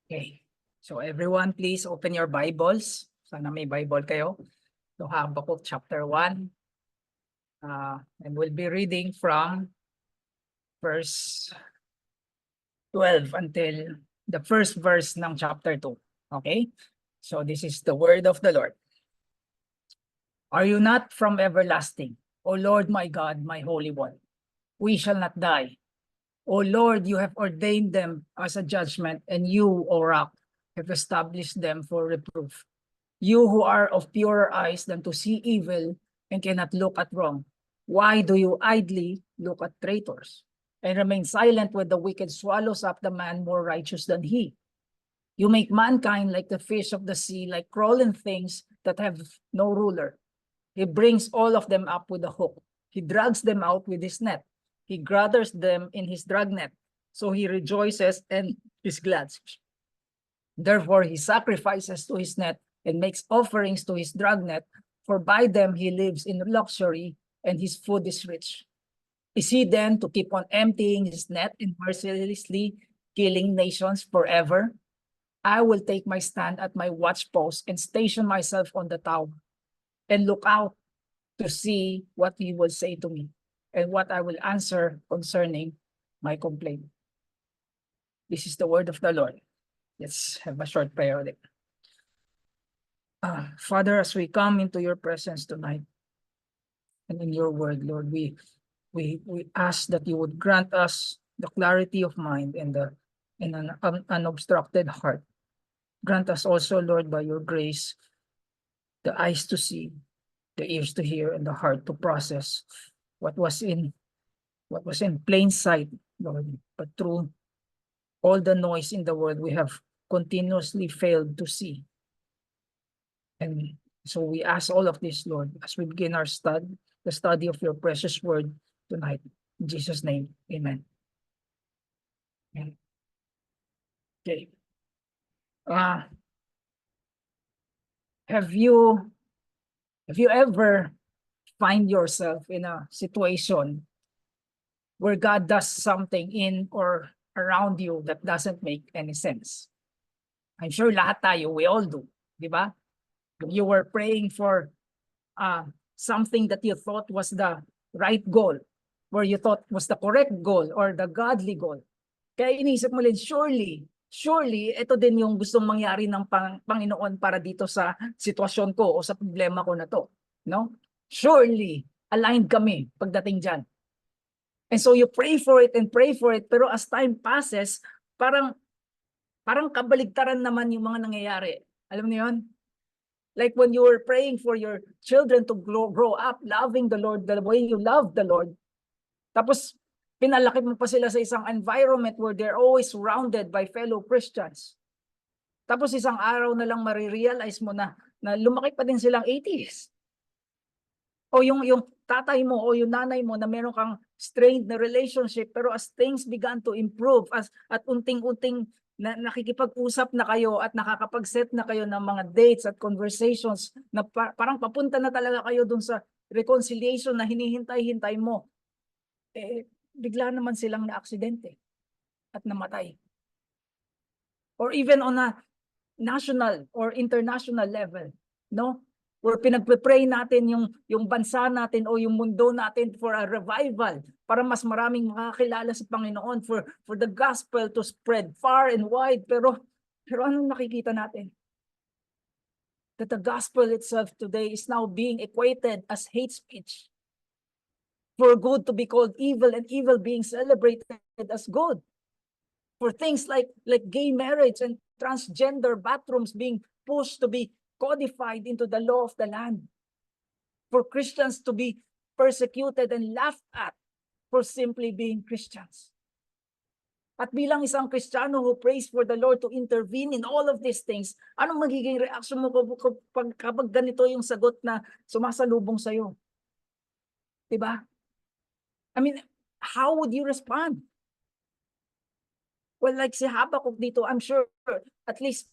Okay. So everyone, please open your Bibles. Sana may Bible kayo. So Habakkuk chapter 1. And we'll be reading from verse 12 until the first verse ng chapter 2. Okay? So this is the word of the Lord. Are you not from everlasting, O Lord my God, my Holy One? We shall not die. O Lord, you have ordained them as a judgment, and you, O Rock, have established them for reproof. You who are of purer eyes than to see evil and cannot look at wrong, why do you idly look at traitors and remain silent when the wicked swallows up the man more righteous than he? You make mankind like the fish of the sea, like crawling things that have no ruler. He brings all of them up with a hook. He drags them out with his net. He gathers them in his dragnet. So he rejoices and is glad. Therefore he sacrifices to his net and makes offerings to his dragnet, for by them he lives in luxury and his food is rich. Is he then to keep on emptying his net and mercilessly killing nations forever? I will take my stand at my watchpost and station myself on the tower and look out to see what he will say to me and what I will answer concerning my complaint. This is the word of the Lord. Let's have a short prayer. Father, as we come into your presence tonight and in your word, Lord, we ask that you would grant us the clarity of mind and an unobstructed heart. Grant us also, Lord, by your grace, the eyes to see, the ears to hear, and the heart to process what was in plain sight, Lord. But through all the noise in the world, we have continuously failed to see. And so we ask all of this, Lord, as we begin the study of your precious word tonight. In Jesus' name, amen. Okay. Have you ever find yourself in a situation where God does something in or around you that doesn't make any sense? I'm sure lahat tayo, we all do, di ba? You were praying for something that you thought was the right goal, where you thought was the correct goal or the godly goal. Kaya inisip mo rin, surely, ito din yung gustong mangyari ng Panginoon para dito sa sitwasyon ko o sa problema ko na to. No? Surely, aligned kami pagdating dyan. And so you pray for it, pero as time passes, parang kabaligtaran naman yung mga nangyayari. Alam niyo yun? Like when you were praying for your children to grow up loving the Lord the way you love the Lord, tapos pinalaki mo pa sila sa isang environment where they're always surrounded by fellow Christians. Tapos isang araw na lang marirealize mo na lumaki pa din silang atheists. O yung tatay mo o yung nanay mo na meron kang strained na relationship, pero as things began to improve, at unting-unting na nakikipag-usap na kayo at nakakapag-set na kayo ng mga dates at conversations na parang papunta na talaga kayo dun sa reconciliation na hinihintay-hintay mo, bigla naman silang na-aksidente at namatay. Or even on a national or international level, no? Where pinagpe-pray natin yung bansa natin o yung mundo natin for a revival, para mas maraming makakilala sa Panginoon, for the gospel to spread far and wide. Pero anong nakikita natin? That the gospel itself today is now being equated as hate speech. For good to be called evil and evil being celebrated as good. For things like gay marriage and transgender bathrooms being pushed to be codified into the law of the land. For Christians to be persecuted and laughed at for simply being Christians. At bilang isang Kristiyano who prays for the Lord to intervene in all of these things, anong magiging reaction mo kapag ganito yung sagot na sumasalubong sa'yo? Diba? I mean, how would you respond? Well, like si Habakkuk dito, I'm sure at least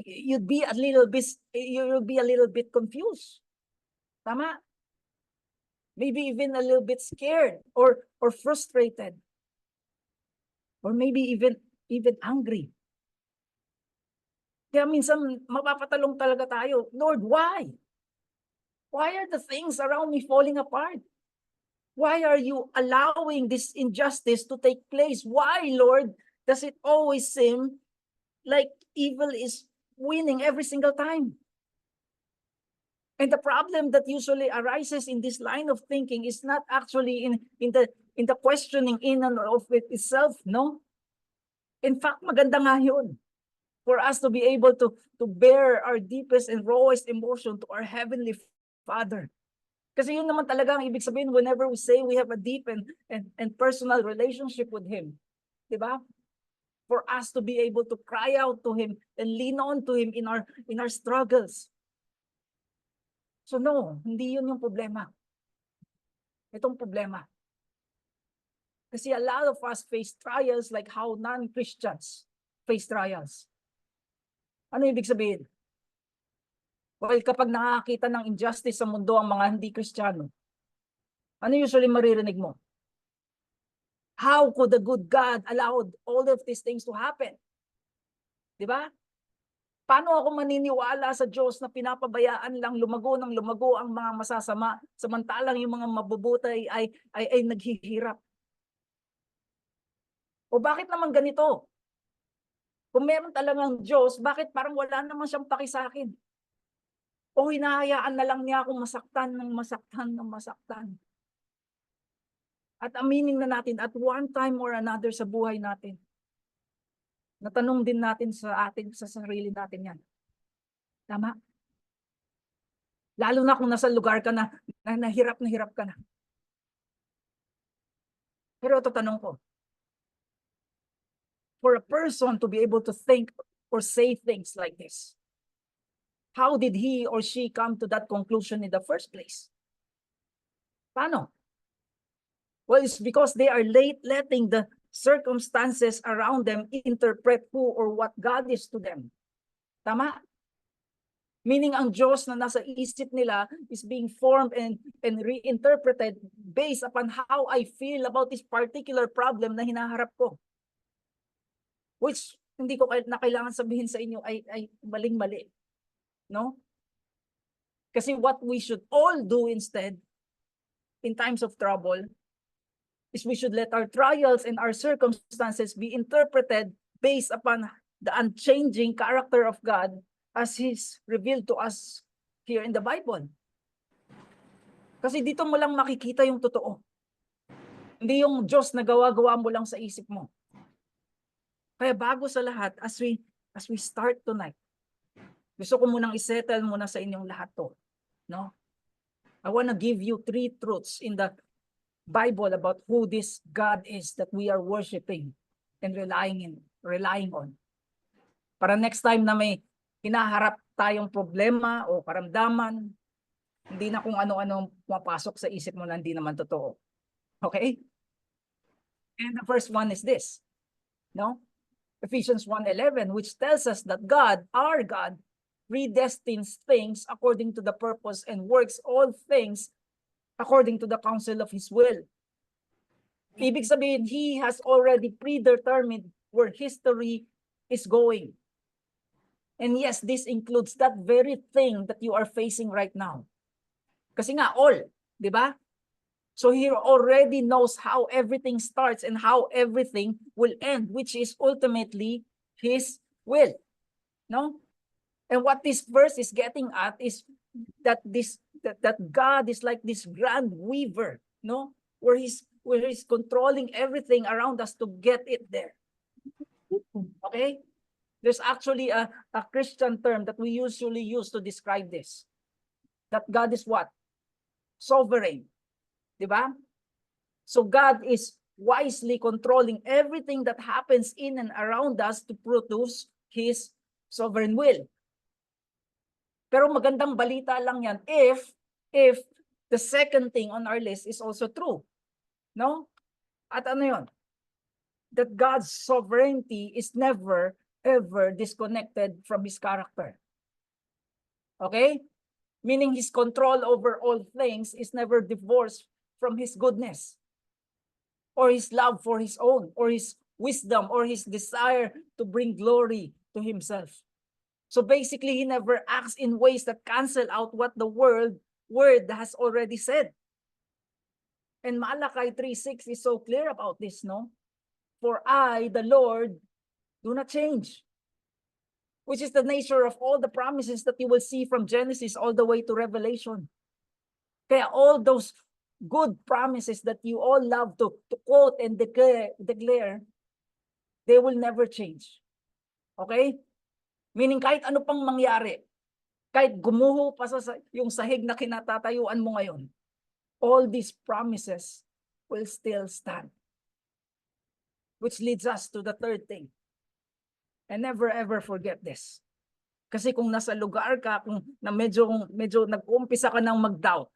you'll be a little bit confused. Tama? Maybe even a little bit scared or frustrated. Or maybe even angry. Kaya minsan mapapatalong talaga tayo, Lord, why? Why are the things around me falling apart? Why are you allowing this injustice to take place? Why, Lord, does it always seem like evil is winning every single time? And the problem that usually arises in this line of thinking is not actually in the questioning in and of it itself, no? In fact, maganda nga yun. For us to be able to bear our deepest and rawest emotion to our Heavenly Father. Kasi yun naman talaga ang ibig sabihin whenever we say we have a deep and personal relationship with Him. Diba? For us to be able to cry out to Him and lean on to Him in our struggles. So no, hindi yun yung problema. Itong problema. Kasi a lot of us face trials like how non-Christians face trials. Ano ibig sabihin? Well, kapag nakakita ng injustice sa mundo ang mga hindi Kristiyano, ano usually maririnig mo? How could the good God allow all of these things to happen? Di ba? Paano ako maniniwala sa Diyos na pinapabayaan lang lumago ng lumago ang mga masasama, samantalang yung mga mabubuti ay naghihirap? O bakit naman ganito? Kung meron talagang Diyos, bakit parang wala naman siyang paki sa akin? O hinahayaan na lang niya akong masaktan ng masaktan ng masaktan? At aminin na natin at one time or another sa buhay natin, natanong din natin sa sarili natin yan. Tama? Lalo na kung nasa lugar ka na hirap ka na. Pero ito tanong ko, for a person to be able to think or say things like this, how did he or she come to that conclusion in the first place? Paano? Well, it's because they are letting the circumstances around them interpret who or what God is to them. Tama? Meaning ang Diyos na nasa isip nila is being formed and reinterpreted based upon how I feel about this particular problem na hinaharap ko. Which hindi ko na kailangan sabihin sa inyo ay maling-mali. No? Kasi what we should all do instead in times of trouble is we should let our trials and our circumstances be interpreted based upon the unchanging character of God as He's revealed to us here in the Bible. Kasi dito mo lang makikita yung totoo. Hindi yung Diyos na gawa-gawa mo lang sa isip mo. Kaya bago sa lahat, as we start tonight, gusto ko munang isettle muna sa inyong lahat to. No? I want to give you 3 truths in the Bible about who this God is that we are worshiping and relying on. Para next time na may hinaharap tayong problema o karamdaman, hindi na kung ano-ano mapasok sa isip mo na hindi naman totoo. Okay? And the first one is this. No? Ephesians 1:11, which tells us that God, our God, predestines things according to the purpose and works all things according to the counsel of His will. Ibig sabihin, He has already predetermined where history is going. And yes, this includes that very thing that you are facing right now. Kasi nga, all, di ba? So He already knows how everything starts and how everything will end, which is ultimately His will. No? And what this verse is getting at is that that God is like this grand weaver, no? Where He's controlling everything around us to get it there. Okay? There's actually a Christian term that we usually use to describe this. That God is what? Sovereign. Diba? So God is wisely controlling everything that happens in and around us to produce His sovereign will. Pero magandang balita lang yan if the second thing on our list is also true. No? At ano yun? That God's sovereignty is never ever disconnected from His character. Okay? Meaning His control over all things is never divorced from His goodness or His love for His own or His wisdom or His desire to bring glory to Himself. So basically, he never acts in ways that cancel out what the word has already said. And Malachi 3:6 is so clear about this, no? For I, the Lord, do not change. Which is the nature of all the promises that you will see from Genesis all the way to Revelation. Kaya all those good promises that you all love to quote and declare, they will never change. Okay? Meaning kahit ano pang mangyari, kahit gumuho pa yung sahig na kinatatayuan mo ngayon, all these promises will still stand. Which leads us to the third thing. And never ever forget this. Kasi kung nasa lugar ka, kung na medyo nag-uumpisa ka ng mag-doubt,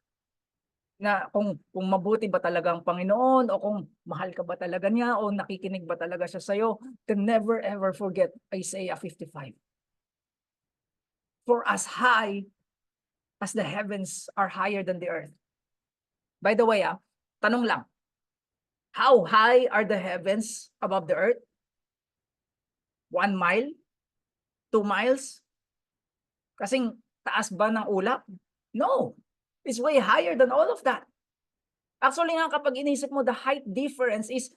na kung mabuti ba talaga ang Panginoon, o kung mahal ka ba talaga niya, o nakikinig ba talaga siya sa'yo, then never ever forget Isaiah 55. For as high as the heavens are higher than the earth. By the way, tanong lang, how high are the heavens above the earth? 1 mile? 2 miles? Kasing taas ba ng ulap? No. It's way higher than all of that. Actually nga, kapag inisip mo, the height difference is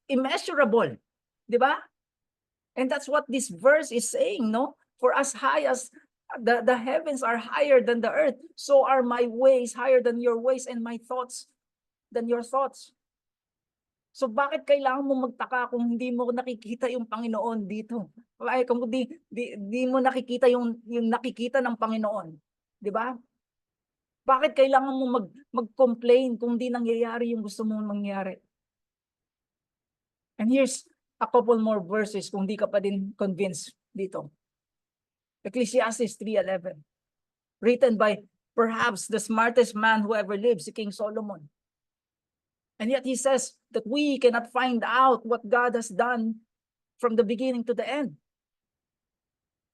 immeasurable. Di ba? And that's what this verse is saying, no? For as high as the heavens are higher than the earth, so are my ways higher than your ways, and my thoughts than your thoughts. So bakit kailangan mo magtaka kung hindi mo nakikita yung Panginoon dito? Ay, kung di mo nakikita yung nakikita ng Panginoon, 'di ba? Bakit kailangan mo mag-complain kung di nangyayari yung gusto mong mangyari? And here's a couple more verses kung di ka pa din convinced dito. Ecclesiastes 3:11, written by perhaps the smartest man who ever lived, si King Solomon. And yet he says that we cannot find out what God has done from the beginning to the end.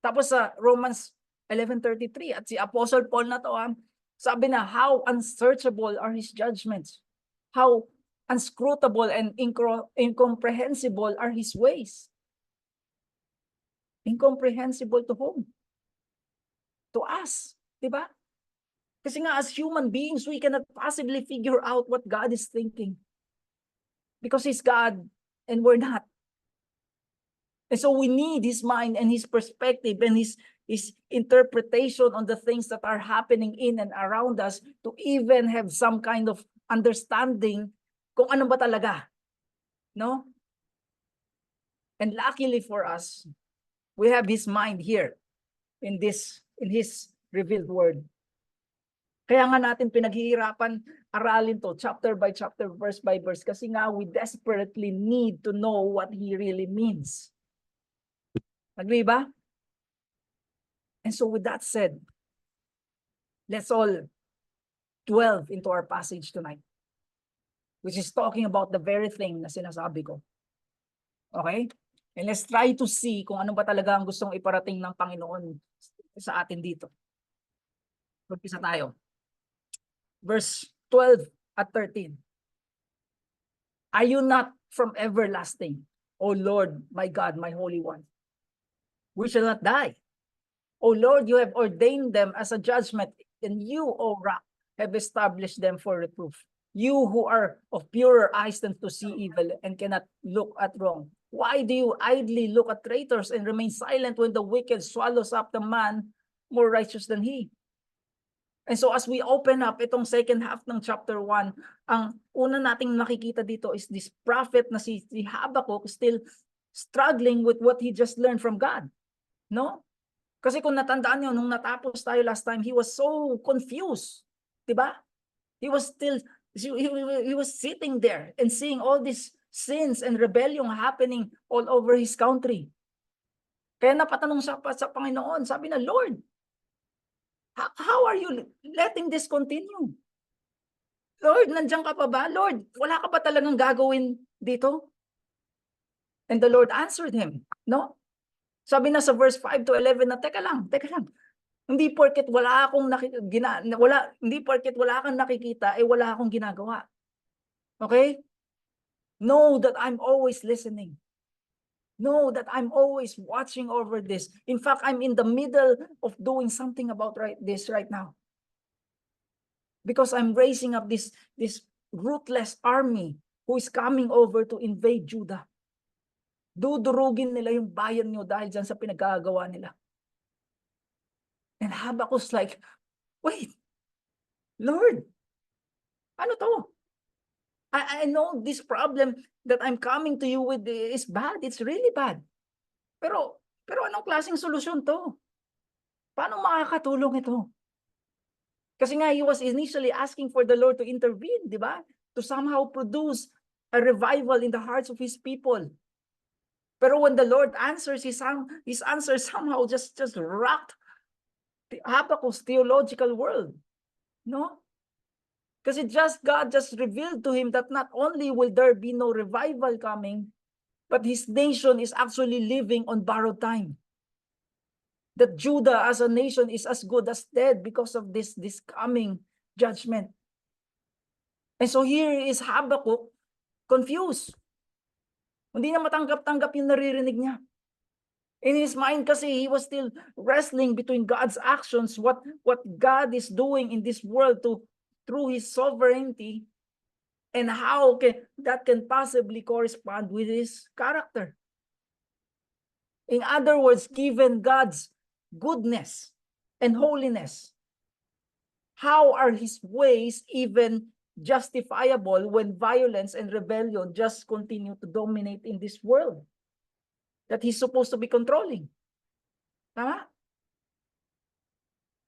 Tapos sa Romans 11:33, at si Apostle Paul na to, sabi na, how unsearchable are his judgments, how unscrutable and incomprehensible are his ways. Incomprehensible to whom? To us, di ba? Kasi nga, as human beings, we cannot possibly figure out what God is thinking. Because He's God and we're not. And so we need His mind and His perspective and His interpretation on the things that are happening in and around us to even have some kind of understanding kung ano ba talaga. No? And luckily for us, we have His mind here in His revealed word. Kaya nga natin pinaghihirapan aralin to chapter by chapter, verse by verse, kasi nga we desperately need to know what He really means. Agree ba? And so with that said, let's all delve into our passage tonight, which is talking about the very thing na sinasabi ko. Okay? And let's try to see kung ano ba talaga ang gustong iparating ng Panginoon sa atin dito. Magpisa tayo. Verse 12 at 13. Are you not from everlasting, O Lord, my God, my Holy One? We shall not die. O Lord, you have ordained them as a judgment, and you, O Rock, have established them for reproof. You who are of purer eyes than to see evil and cannot look at wrong. Why do you idly look at traitors and remain silent when the wicked swallows up the man more righteous than he? And so as we open up itong second half ng chapter 1, ang una nating nakikita dito is this prophet na si Habakkuk still struggling with what he just learned from God. No? Kasi kung natandaan niyo, nung natapos tayo last time, he was so confused. Diba? He was sitting there and seeing all these sins and rebellion happening all over his country. Kaya napatanong siya sa Panginoon, sabi na, Lord, how are you letting this continue? Lord, nandiyan ka pa ba? Lord, wala ka pa talagang gagawin dito? And the Lord answered him, no? Sabi na sa verse 5 to 11 na, teka lang. Hindi porket wala akong hindi porket wala kang nakikita, wala akong ginagawa. Okay? Know that I'm always listening. Know that I'm always watching over this. In fact, I'm in the middle of doing something about this right now. Because I'm raising up this ruthless army who is coming over to invade Judah. Dudurugin nila yung bayan nyo dahil dyan sa pinagagawa nila. And Habakkuk's like, wait, Lord, ano to? I know this problem that I'm coming to you with is bad. It's really bad. Pero anong klaseng solusyon to? Paano makakatulong ito? Kasi nga, he was initially asking for the Lord to intervene, di ba? To somehow produce a revival in the hearts of his people. Pero when the Lord answers, his answer somehow just rocked the Habakkuk's theological world. No? Kasi God just revealed to him that not only will there be no revival coming, but his nation is actually living on borrowed time. That Judah as a nation is as good as dead because of this coming judgment. And so here is Habakkuk confused. Hindi na matanggap-tanggap yung naririnig niya. In his mind kasi, he was still wrestling between God's actions, what God is doing in this world through his sovereignty, and how that can possibly correspond with his character. In other words, given God's goodness and holiness, how are his ways even justifiable when violence and rebellion just continue to dominate in this world that he's supposed to be controlling? Tama?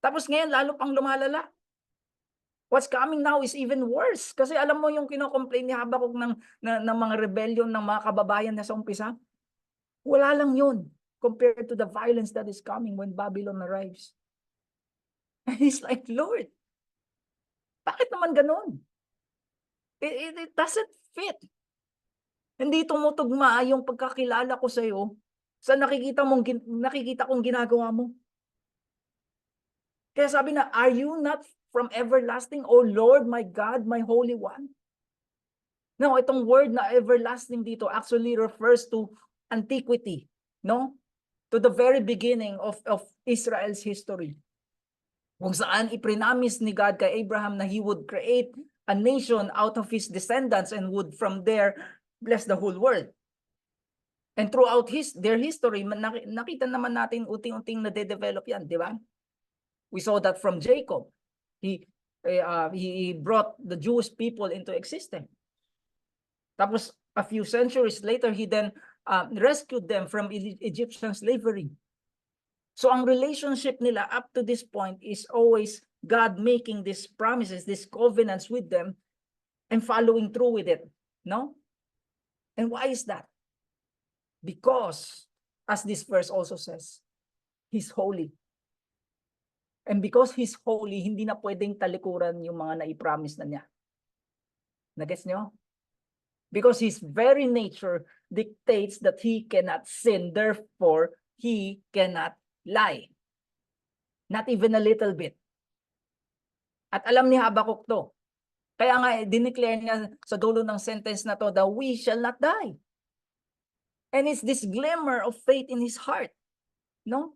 Tapos ngayon, lalo pang lumalala. What's coming now is even worse. Kasi alam mo yung kino-complain ni Habakkuk ng mga rebellion ng mga kababayan na sa umpisa? Wala lang yun compared to the violence that is coming when Babylon arrives. And he's like, Lord, bakit naman ganun? It doesn't fit. Hindi tumutugma yung pagkakilala ko sa iyo sa nakikita kong ginagawa mo. Kaya sabi na, are you not from everlasting, O Lord, my God, my Holy One? Now, itong word na everlasting dito actually refers to antiquity, no? To the very beginning of Israel's history. Kung saan iprinamis ni God kay Abraham na he would create a nation out of his descendants and would from there bless the whole world. And throughout their history, nakita naman natin unting-unting na-develop yan, di ba? We saw that from Jacob. He brought the Jewish people into existence. Tapos, a few centuries later, he then rescued them from Egyptian slavery. So, ang relationship nila up to this point is always God making these promises, these covenants with them, and following through with it. No? And why is that? Because, as this verse also says, He's holy. And because He's holy, hindi na pwedeng talikuran yung mga naipromise na niya. Nagets nyo? Because His very nature dictates that He cannot sin. Therefore, He cannot lie. Not even a little bit. At alam ni Habakkuk to. Kaya nga, dineclare niya sa dulo ng sentence na to, that we shall not die. And it's this glimmer of faith in his heart. No?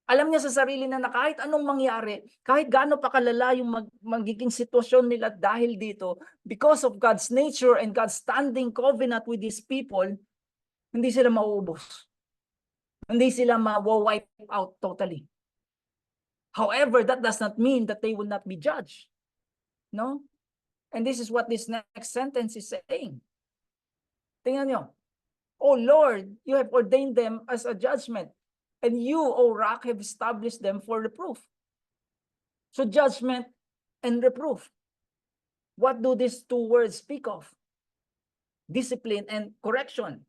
Alam niya sa sarili na kahit anong mangyari, kahit gaano pa kalala yung magiging sitwasyon nila dahil dito, because of God's nature and God's standing covenant with His people, hindi sila mauubos. Hindi sila ma-wipe out totally. However, that does not mean that they will not be judged. No? And this is what this next sentence is saying. Tingnan nyo. Oh Lord, you have ordained them as a judgment. And you, O rock, have established them for reproof. So judgment and reproof. What do these two words speak of? Discipline and correction.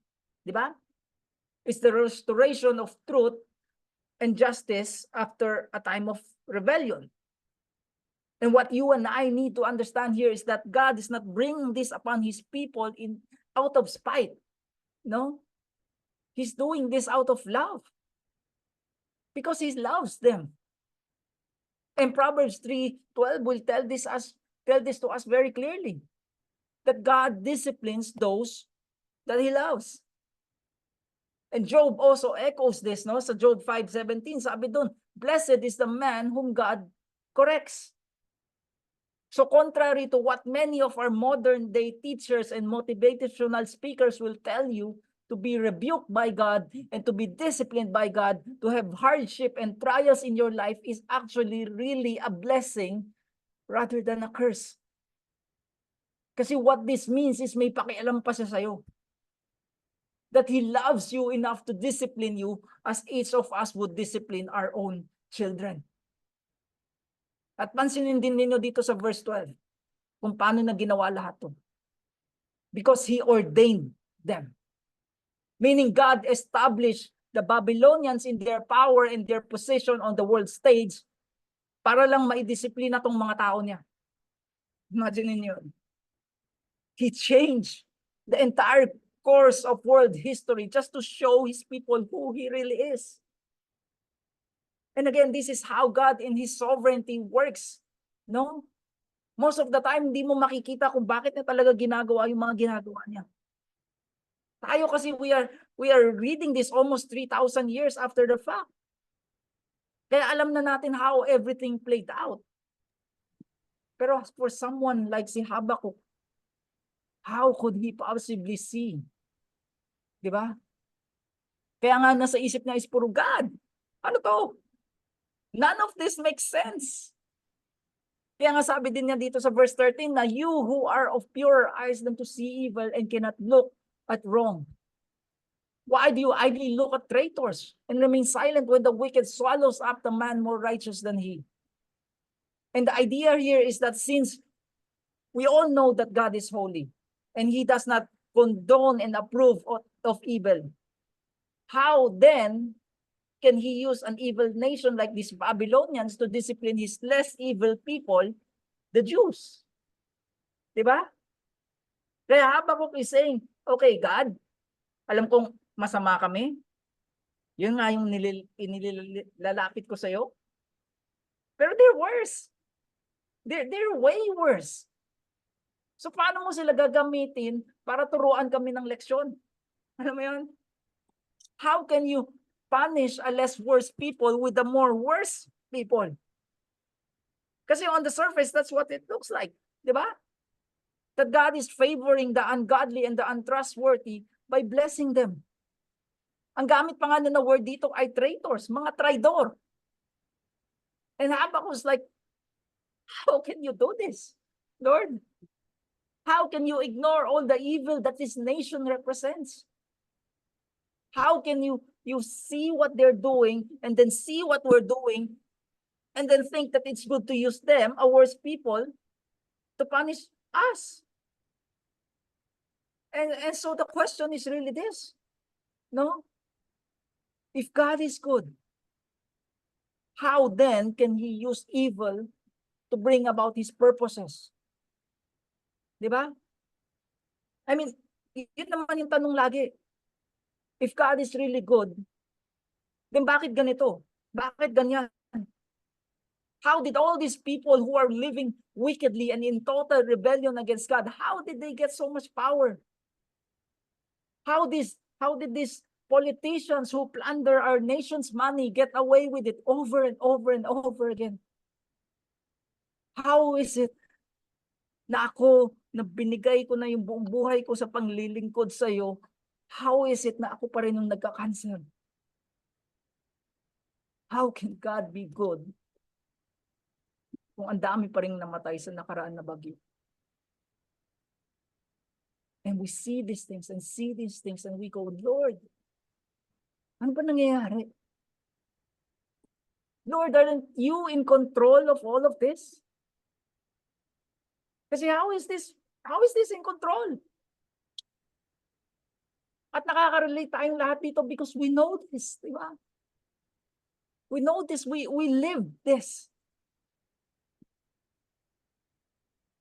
Diba? It's the restoration of truth and justice after a time of rebellion. And what you and I need to understand here is that God is not bringing this upon His people out of spite. No? He's doing this out of love. Because He loves them. And Proverbs 3:12 will tell this to us very clearly. That God disciplines those that He loves. And Job also echoes this, no? Sa Job 5:17, sabi doon, blessed is the man whom God corrects. So contrary to what many of our modern day teachers and motivational speakers will tell you, to be rebuked by God and to be disciplined by God, to have hardship and trials in your life is actually really a blessing rather than a curse. Kasi what this means is may pakialam pa siya sa'yo. That He loves you enough to discipline you as each of us would discipline our own children. At pansinin din ninyo dito sa verse 12 kung paano na ginawa lahat to. Because He ordained them. Meaning God established the Babylonians in their power and their position on the world stage para lang maidisiplina tong mga tao niya. Imagine niyo. He changed the entire course of world history just to show His people who He really is. And again, this is how God in His sovereignty works. No? Most of the time, hindi mo makikita kung bakit niya talaga ginagawa yung mga ginagawa niya. Tayo kasi we are reading this almost 3,000 years after the fact. Kaya alam na natin how everything played out. Pero for someone like si Habakkuk, how could he possibly see? Di ba? Kaya nga nasa isip niya is puro God. Ano to? None of this makes sense. Kaya nga sabi din niya dito sa verse 13 na you who are of purer eyes than to see evil and cannot look at wrong. Why do you idly look at traitors and remain silent when the wicked swallows up the man more righteous than he? And the idea here is that since we all know that God is holy and He does not condone and approve of evil, how then can He use an evil nation like these Babylonians to discipline His less evil people, the Jews? Diba? Kaya Habakkuk is saying, okay, God, alam kong masama kami. Yun nga yung nilalapit ko sa'yo. Pero they're worse. They're way worse. So paano mo sila gagamitin para turuan kami ng leksyon? Alam mo yun? How can you punish a less worse people with the more worse people? Kasi on the surface, that's what it looks like. Diba? That God is favoring the ungodly and the untrustworthy by blessing them. Ang gamit pa nga na word dito ay traitors, mga traidor. And Habakkuk was like, how can you do this, Lord? How can you ignore all the evil that this nation represents? How can you see what they're doing and then see what we're doing and then think that it's good to use them, a worse people, to punish us? And so the question is really this, no? If God is good, how then can He use evil to bring about His purposes? Diba? I mean, yun naman yung tanong lagi. If God is really good, then bakit ganito? Bakit ganyan? How did all these people who are living wickedly and in total rebellion against God, how did they get so much power? How did these politicians who plunder our nation's money get away with it over and over and over again? How is it na ako, na binigay ko na yung buong buhay ko sa panglilingkod sa iyo, how is it na ako pa rin yung nagka-cancer? How can God be good kung ang dami pa rin namatay sa nakaraan na bagyo? And we see these things and we go, Lord, ano ba nangyayari? Lord, aren't you in control of all of this? Kasi how is this in control? At nakaka-relate tayong lahat dito because we know this, di ba? We know this, we live this.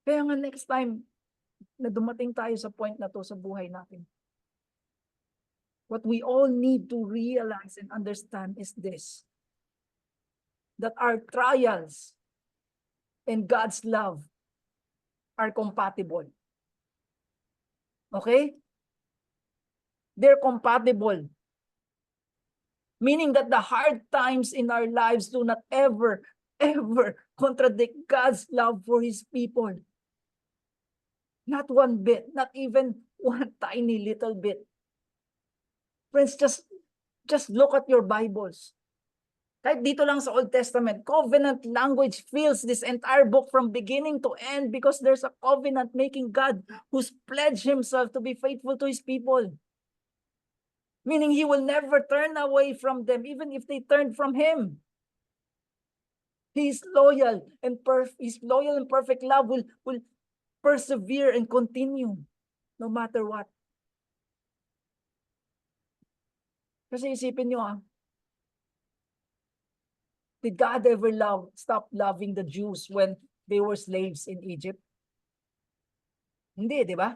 Kaya nga next time na dumating tayo sa point na to sa buhay natin, what we all need to realize and understand is this, that our trials and God's love are compatible. Okay? They're compatible. Meaning that the hard times in our lives do not ever, ever contradict God's love for his people. Not one bit, not even one tiny little bit. Friends, just look at your Bibles. Kahit dito lang sa Old Testament, covenant language fills this entire book from beginning to end because there's a covenant-making God who's pledged himself to be faithful to his people. Meaning he will never turn away from them, even if they turn from him. His loyal and perfect love will persevere and continue no matter what. Kasi isipin nyo did God ever stop loving the Jews when they were slaves in Egypt? Hindi, di ba?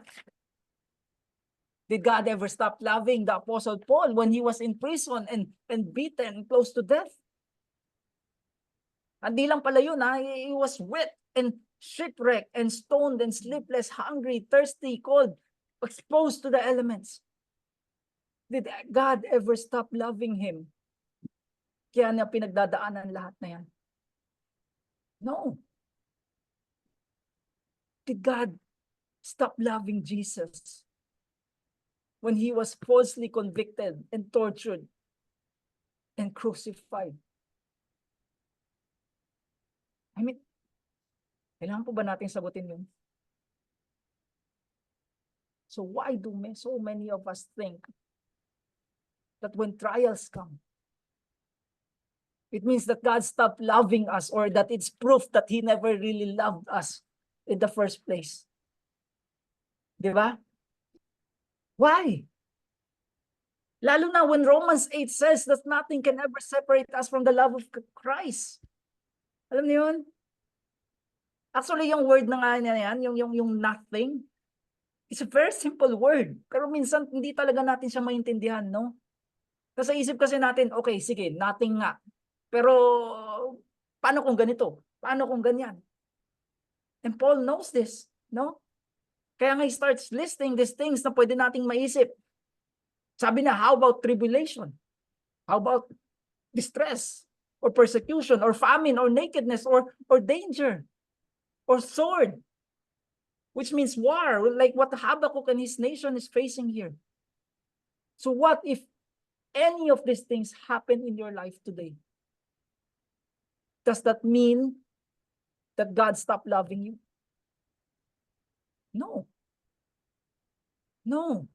Did God ever stop loving the Apostle Paul when he was in prison and beaten close to death? Hindi lang pala yun, he was wet and shipwrecked and stoned and sleepless, hungry, thirsty, cold, exposed to the elements. Did God ever stop loving him? Kaya niya pinagdadaanan lahat na yan. No. Did God stop loving Jesus when he was falsely convicted and tortured and crucified? I mean, kailangan po ba natin sagutin yun? So why do so many of us think that when trials come, it means that God stopped loving us or that it's proof that he never really loved us in the first place? Di ba? Why? Lalo na when Romans 8 says that nothing can ever separate us from the love of Christ. Alam niyo yun? Actually, yung word na nga niya yan, yung nothing, it's a very simple word. Pero minsan, hindi talaga natin siya maintindihan, no? Kasi isip kasi natin, okay, sige, nothing nga. Pero, paano kung ganito? Paano kung ganyan? And Paul knows this, no? Kaya nga he starts listing these things na pwede nating maisip. Sabi na, how about tribulation? How about distress? Or persecution? Or famine? Or nakedness? Or danger? Or sword? Which means war, like what Habakkuk and his nation is facing here. So what if any of these things happen in your life today? Does that mean that God stopped loving you? No. No.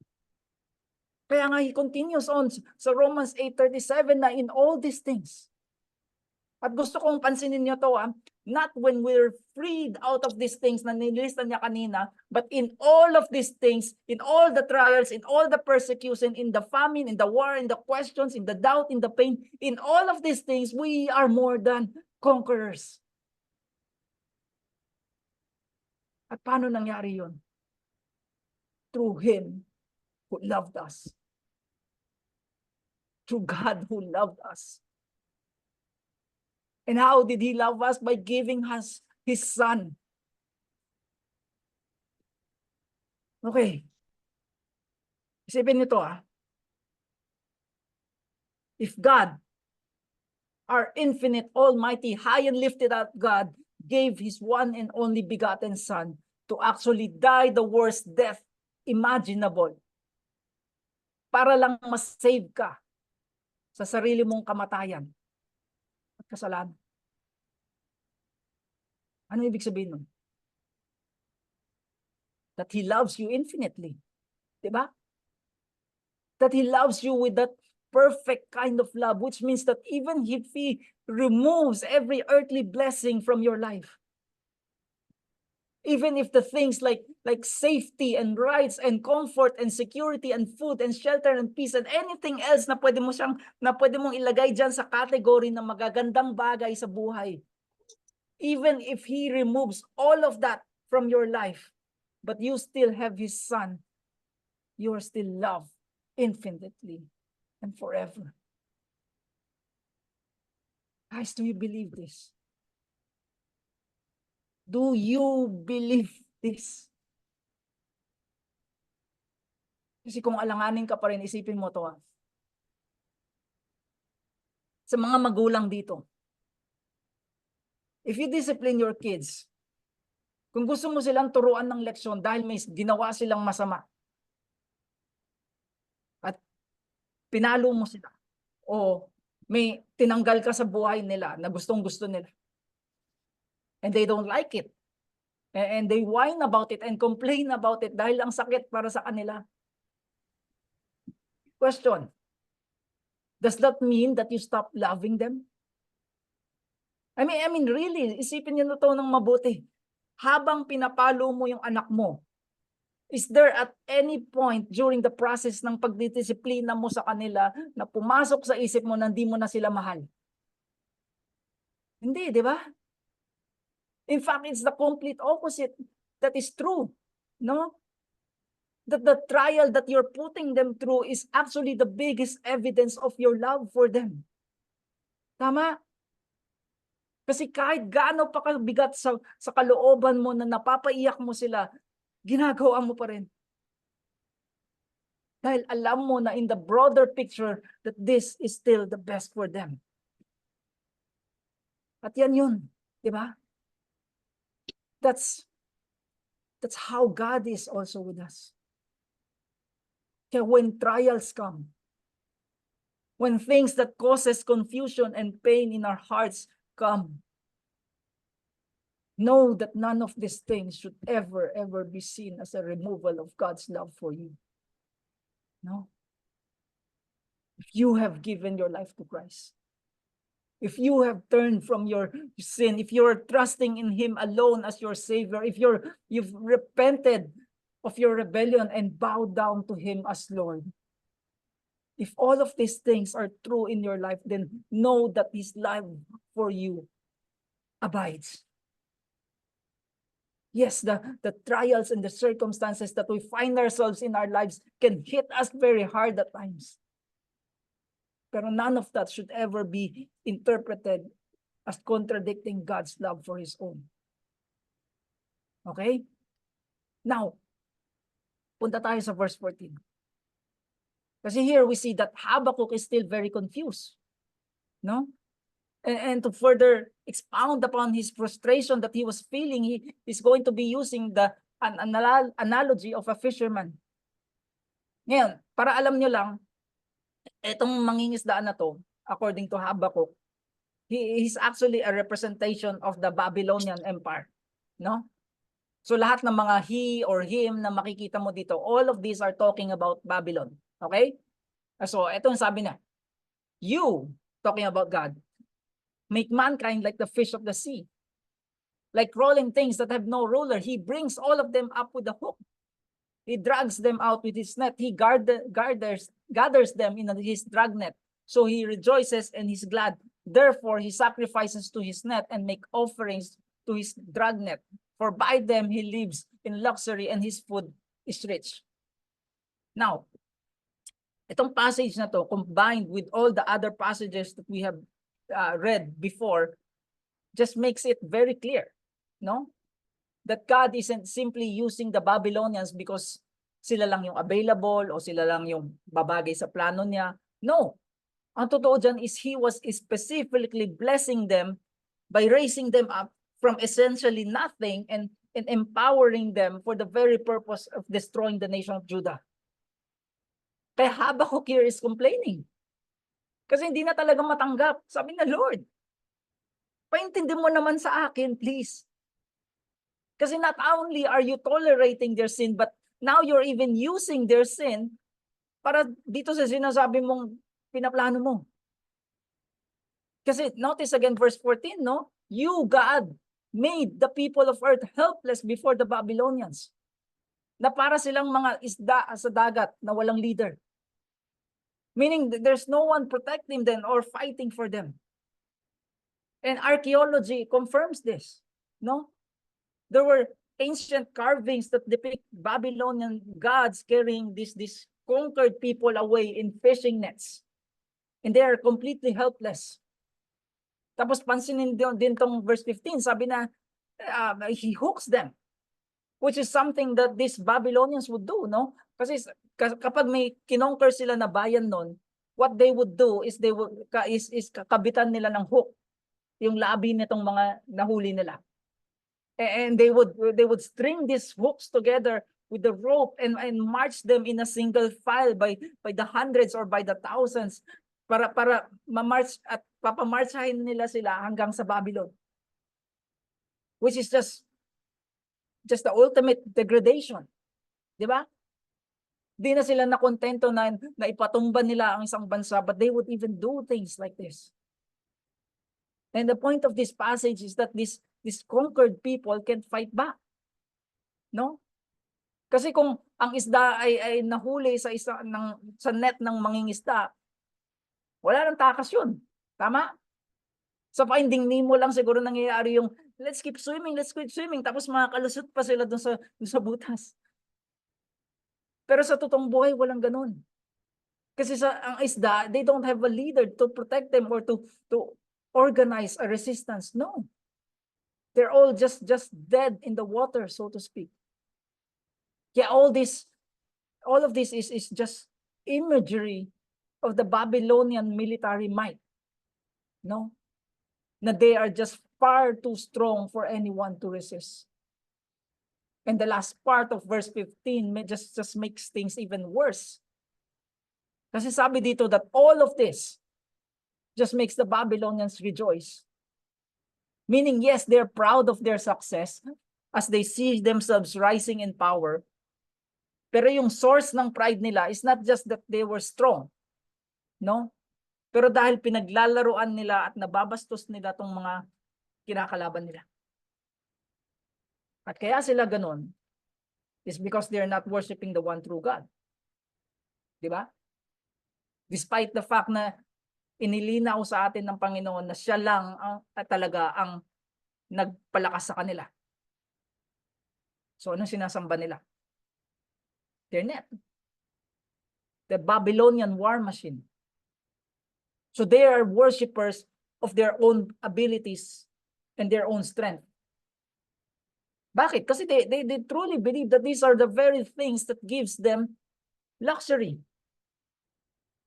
Kaya nga he continues on sa Romans 8:37 na in all these things. At gusto kong pansinin niyo to, not when we're freed out of these things na nilista niya kanina, but in all of these things, in all the trials, in all the persecution, in the famine, in the war, in the questions, in the doubt, in the pain, in all of these things, we are more than conquerors. At paano nangyari yun? Through him who loved us. Through God who loved us. And how did he love us? By giving us his son. Okay. Isipin nito If God, our infinite, almighty, high and lifted up God, gave his one and only begotten son to actually die the worst death imaginable para lang mas-save ka sa sarili mong kamatayan at kasalanan. Ano ibig sabihin nun? That he loves you infinitely. Diba? That he loves you with that perfect kind of love, which means that even if he removes every earthly blessing from your life, even if the things like safety and rights and comfort and security and food and shelter and peace and anything else na pwede mong ilagay dyan sa category ng magagandang bagay sa buhay, even if he removes all of that from your life, but you still have his son, you are still loved infinitely and forever. Guys, do you believe this? Do you believe this? Kasi kung alanganin ka pa rin, isipin mo to sa mga magulang dito. If you discipline your kids, kung gusto mo silang turuan ng leksyon dahil may ginawa silang masama, at pinalo mo sila, o may tinanggal ka sa buhay nila na gustong-gusto nila, and they don't like it, and they whine about it and complain about it dahil ang sakit para sa kanila. Question, does that mean that you stop loving them? I mean really, isipin niyo na to ng mabuti. Habang pinapalo mo yung anak mo, is there at any point during the process ng pagdidisiplina mo sa kanila na pumasok sa isip mo na hindi mo na sila mahal? Hindi, di ba? In fact, it's the complete opposite that is true. No? That the trial that you're putting them through is actually the biggest evidence of your love for them. Tama? Kasi kahit gaano pa kabigat sa kalooban mo na napapaiyak mo sila, ginagawa mo pa rin. Dahil alam mo na in the broader picture that this is still the best for them. At yan yun, di ba? That's how God is also with us. Kaya when trials come, when things that causes confusion and pain in our hearts come, know that none of these things should ever be seen as a removal of God's love for you. No? If you have given your life to Christ, if you have turned from your sin, if you're trusting in Him alone as your Savior, if you've repented of your rebellion and bowed down to Him as Lord, if all of these things are true in your life, then know that His love for you abides. Yes, the trials and the circumstances that we find ourselves in our lives can hit us very hard at times. Pero none of that should ever be interpreted as contradicting God's love for His own. Okay? Now, punta tayo sa verse 14. Kasi here we see that Habakkuk is still very confused. No? And to further expound upon his frustration that he was feeling, he is going to be using an analogy of a fisherman. Ngayon, para alam nyo lang, itong mangingisdaan na to, according to Habakkuk, he's actually a representation of the Babylonian Empire. No? So lahat ng mga he or him na makikita mo dito, all of these are talking about Babylon. Okay? So itong sabi na, you, talking about God, make mankind like the fish of the sea, like crawling things that have no ruler. He brings all of them up with a hook. He drags them out with his net. He gathers them in his drag net. So he rejoices and he's glad. Therefore, he sacrifices to his net and make offerings to his drag net. For by them he lives in luxury and his food is rich. Now, itong passage na to, combined with all the other passages that we have read before, just makes it very clear, no? That God isn't simply using the Babylonians because sila lang yung available o sila lang yung babagay sa plano niya. No. Ang totoo dyan is He was specifically blessing them by raising them up from essentially nothing and empowering them for the very purpose of destroying the nation of Judah. Kaya Habakkuk here is complaining. Kasi hindi na talaga matanggap. Sabi na, Lord, paintindi mo naman sa akin, please. Kasi not only are you tolerating their sin, but now you're even using their sin para dito sa sinasabi mong pinaplano mo. Kasi notice again verse 14, no? You, God, made the people of earth helpless before the Babylonians. Na para silang mga isda sa dagat na walang leader. Meaning there's no one protecting them or fighting for them. And archaeology confirms this, no? There were ancient carvings that depict Babylonian gods carrying these conquered people away in fishing nets. And they are completely helpless. Tapos pansinin din tong verse 15, sabi na he hooks them, which is something that these Babylonians would do, no? Kasi kapag may kinonquer sila na bayan nun, what they would do is they would kakabitan nila ng hook yung labi nitong mga nahuli nila. And they would string these hooks together with the rope and march them in a single file by the hundreds or by the thousands para ma-march at papamarchahin nila sila hanggang sa Babylon. Which is just the ultimate degradation. Di ba? Di na sila nakontento na ipatumba nila ang isang bansa, but they would even do things like this. And the point of this passage is that these conquered people can't fight back. No? Kasi kung ang isda ay nahuli sa net ng mangingisda, wala nang takas yun. Tama? Sa Finding Nemo lang siguro nangyayari yung let's keep swimming, tapos makakalusot pa sila dun sa butas. Pero sa totoong buhay, walang ganun. Kasi ang isda, they don't have a leader to protect them or to organize a resistance. No. They're all just dead in the water, so to speak. Yeah, all of this is just imagery of the Babylonian military might. No? Na they are just far too strong for anyone to resist. And the last part of verse 15 just makes things even worse. Kasi sabi dito that all of this just makes the Babylonians rejoice. Meaning, yes, they're proud of their success as they see themselves rising in power. Pero yung source ng pride nila is not just that they were strong. No? Pero dahil pinaglalaruan nila at nababastos nila tong mga kinakalaban nila. At kaya sila ganun is because they're not worshiping the one true God. Di ba? Despite the fact na inilinaw sa atin ng Panginoon na siya lang talaga ang nagpalakas sa kanila. So anong sinasamba nila? Their net. The Babylonian war machine. So they are worshipers of their own abilities and their own strength. Bakit? Kasi they truly believe that these are the very things that gives them luxury.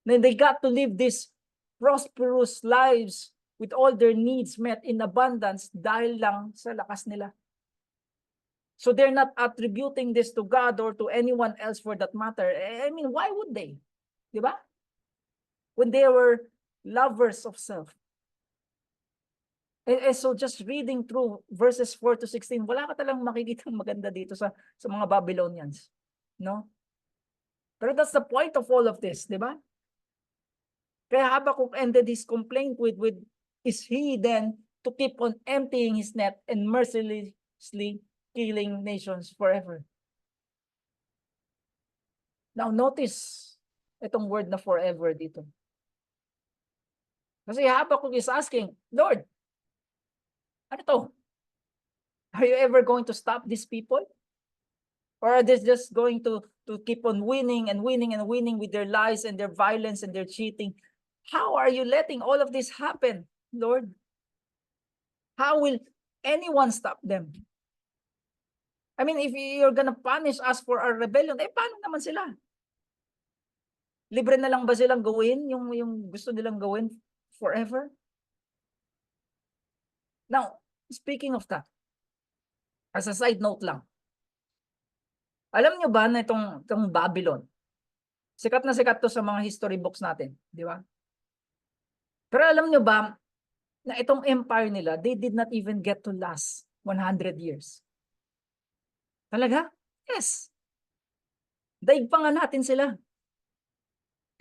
Then they got to live these prosperous lives with all their needs met in abundance dahil lang sa lakas nila. So they're not attributing this to God or to anyone else for that matter. I mean, why would they? Di ba? When they were lovers of self. So just reading through verses 4 to 16, wala ka talang makikitang maganda dito sa mga Babylonians. No? Pero that's the point of all of this, di ba? Kaya Habakkuk ended his complaint with is he then to keep on emptying his net and mercilessly killing nations forever? Now notice itong word na forever dito. Kasi Habakkuk is asking, Lord, ano to? Are you ever going to stop these people? Or are they just going to keep on winning and winning and winning with their lies and their violence and their cheating? How are you letting all of this happen, Lord? How will anyone stop them? I mean, if you're gonna punish us for our rebellion, paano naman sila? Libre na lang ba silang gawin yung gusto nilang gawin forever? Now, speaking of that, as a side note lang, alam nyo ba na itong Babylon, sikat na sikat to sa mga history books natin, di ba? Pero alam nyo ba na itong empire nila, they did not even get to last 100 years. Talaga? Yes. Daig pa nga natin sila.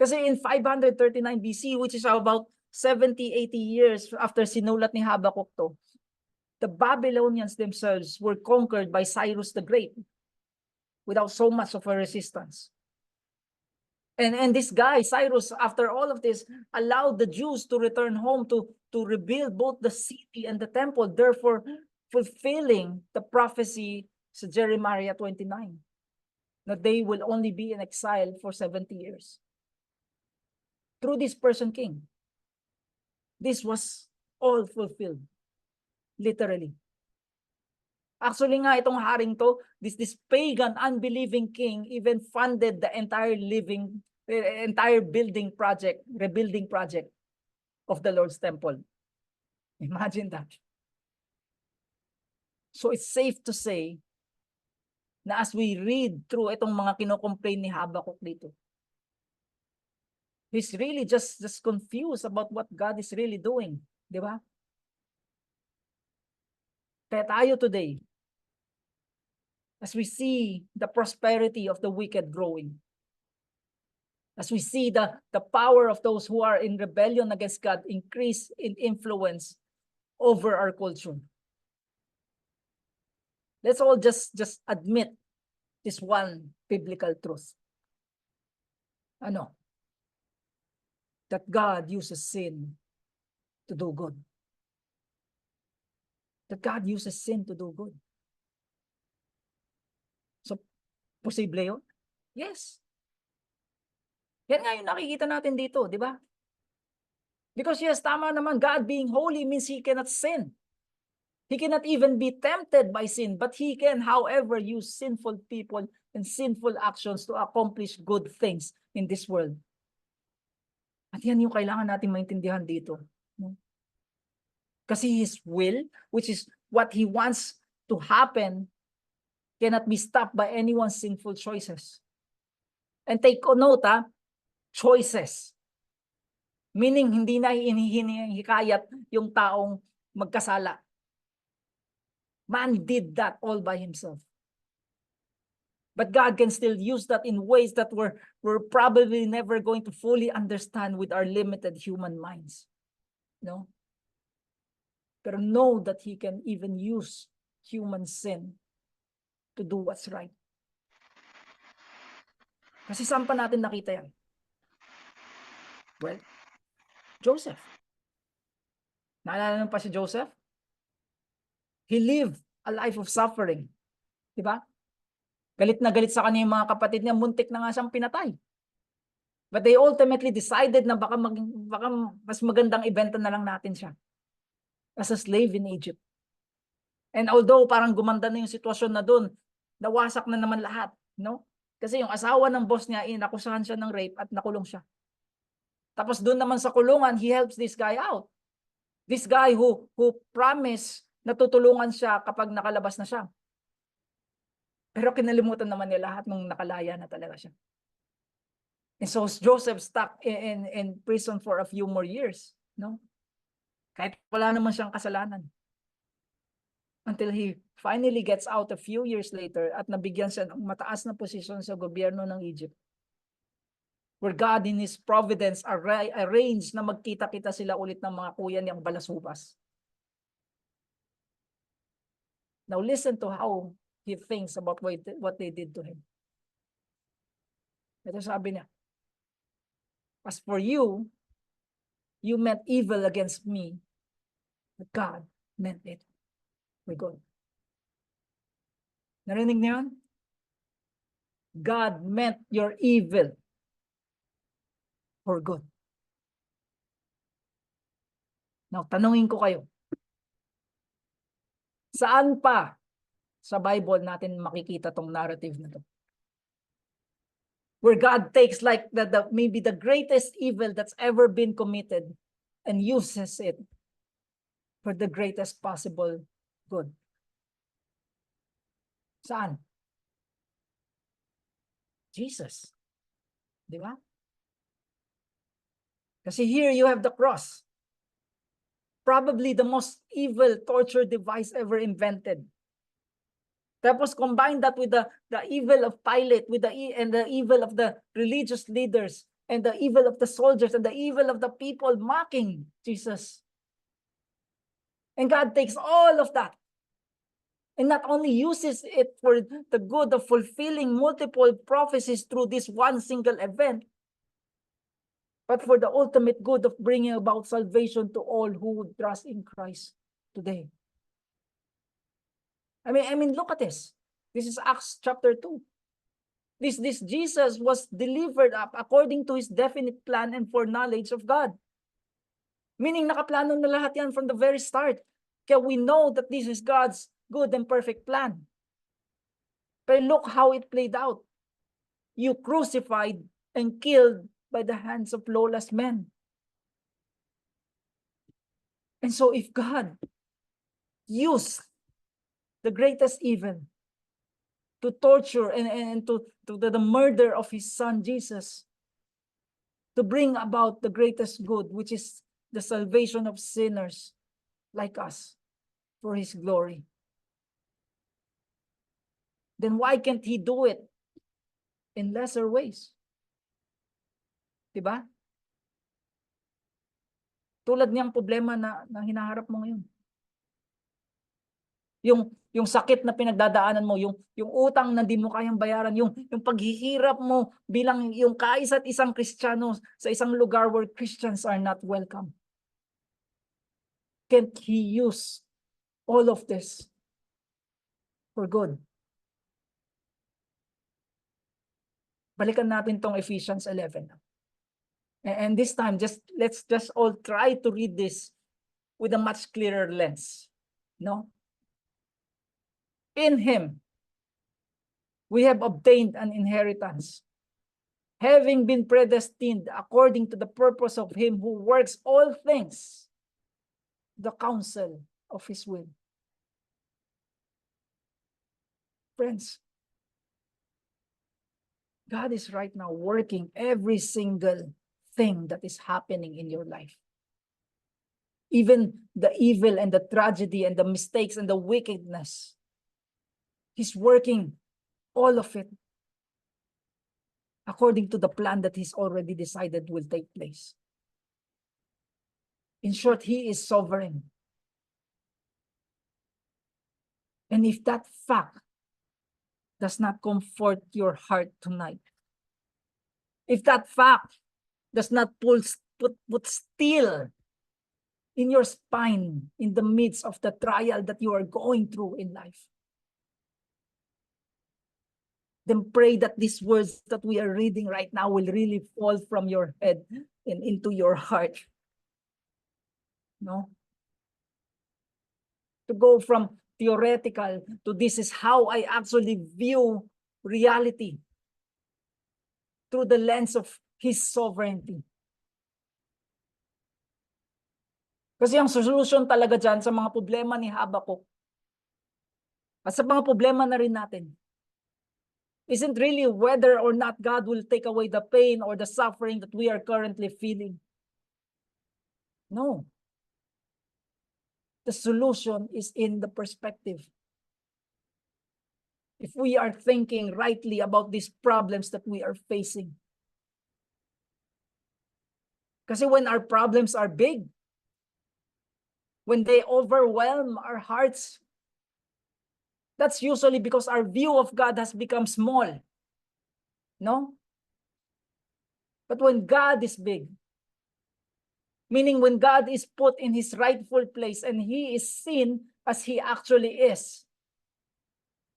Kasi in 539 BC, which is about 70-80 years after sinulat ni Habakkuk to, the Babylonians themselves were conquered by Cyrus the Great without so much of a resistance. And this guy, Cyrus, after all of this, allowed the Jews to return home to rebuild both the city and the temple, therefore fulfilling the prophecy sa Jeremiah 29, that they will only be in exile for 70 years. Through this person king. This was all fulfilled. Literally. Actually nga, itong haring to, this pagan, unbelieving king even funded the entire living the entire rebuilding project of the Lord's temple. Imagine that. So it's safe to say na as we read through itong mga kinocomplain ni Habakkuk dito, he's really just confused about what God is really doing. Di ba? Kaya tayo today, as we see the prosperity of the wicked growing, as we see the power of those who are in rebellion against God increase in influence over our culture, let's all just admit this one biblical truth. Ano? That God uses sin to do good. That God uses sin to do good. So, posible yun? Yes. Yan nga yung nakikita natin dito, di ba? Because yes, tama naman, God being holy means He cannot sin. He cannot even be tempted by sin, but He can, however, use sinful people and sinful actions to accomplish good things in this world. At yan yung kailangan natin maintindihan dito. Kasi His will, which is what He wants to happen, cannot be stopped by anyone's sinful choices. And take note, choices. Meaning, hindi na hinihikayat yung taong magkasala. Man did that all by himself. But God can still use that in ways that we're probably never going to fully understand with our limited human minds. No? Pero know that He can even use human sin to do what's right. Kasi saan pa natin nakita yan? Well, Joseph. Naalala naman pa si Joseph? He lived a life of suffering. Diba? Galit na galit sa kanya yung mga kapatid niya, muntik na nga siyang pinatay. But they ultimately decided na baka mas magandang ibenta na lang natin siya as a slave in Egypt. And although parang gumanda na yung sitwasyon na doon, nawasak na naman lahat, no? Kasi yung asawa ng boss niya, inakusahan siya ng rape at nakulong siya. Tapos doon naman sa kulungan, he helps this guy out. This guy who promised na tutulungan siya kapag nakalabas na siya. Pero kinalimutan naman niya lahat nung nakalaya na talaga siya. And so Joseph stuck in prison for a few more years, no? Kahit wala naman siyang kasalanan. Until he finally gets out a few years later at nabigyan siya ng mataas na posisyon sa gobyerno ng Egypt. Where God in His providence arranged na magkita-kita sila ulit ng mga kuya niyang balasubas. Now listen to how he thinks about what they did to him. Ito sabi niya, as for you, you meant evil against me, but God meant it for good. Narinig niyo yun? God meant your evil for good. Now, tanungin ko kayo, saan pa sa Bible natin makikita tong narrative na to? Where God takes like maybe the greatest evil that's ever been committed and uses it for the greatest possible good. Saan? Jesus. Di ba? Kasi here you have the cross. Probably the most evil torture device ever invented. Tapos combine that with the evil of Pilate, and the evil of the religious leaders, and the evil of the soldiers, and the evil of the people mocking Jesus. And God takes all of that and not only uses it for the good of fulfilling multiple prophecies through this one single event, but for the ultimate good of bringing about salvation to all who would trust in Christ today. I mean, look at this. This is Acts chapter 2. This Jesus was delivered up according to His definite plan and foreknowledge of God. Meaning, nakaplano na lahat yan from the very start. Kaya we know that this is God's good and perfect plan. But look how it played out. You crucified and killed by the hands of lawless men. And so if God used the greatest evil to torture and to the murder of his son Jesus, to bring about the greatest good, which is the salvation of sinners like us for his glory, then why can't he do it in lesser ways? Diba? Tulad niyang problema na hinaharap mo ngayon. Yung sakit na pinagdadaanan mo, yung utang na di mo kayang bayaran, yung paghihirap mo bilang yung kaisa't isang Kristiyano sa isang lugar where Christians are not welcome. Can't he use all of this for good? Balikan natin tong Ephesians 11. And this time, let's just all try to read this with a much clearer lens. No? In him, we have obtained an inheritance, having been predestined according to the purpose of him who works all things, the counsel of his will. Friends, God is right now working every single thing that is happening in your life. Even the evil and the tragedy and the mistakes and the wickedness. He's working all of it according to the plan that he's already decided will take place. In short, he is sovereign. And if that fact does not comfort your heart tonight, if that fact does not put steel in your spine in the midst of the trial that you are going through in life, then pray that these words that we are reading right now will really fall from your head and into your heart. No? To go from theoretical to this is how I actually view reality through the lens of his sovereignty. Kasi ang solution talaga dyan sa mga problema ni Habakuk at sa mga problema na rin natin isn't really whether or not God will take away the pain or the suffering that we are currently feeling. No. The solution is in the perspective. If we are thinking rightly about these problems that we are facing. Kasi when our problems are big, when they overwhelm our hearts, that's usually because our view of God has become small. No? But when God is big, meaning when God is put in his rightful place and he is seen as he actually is,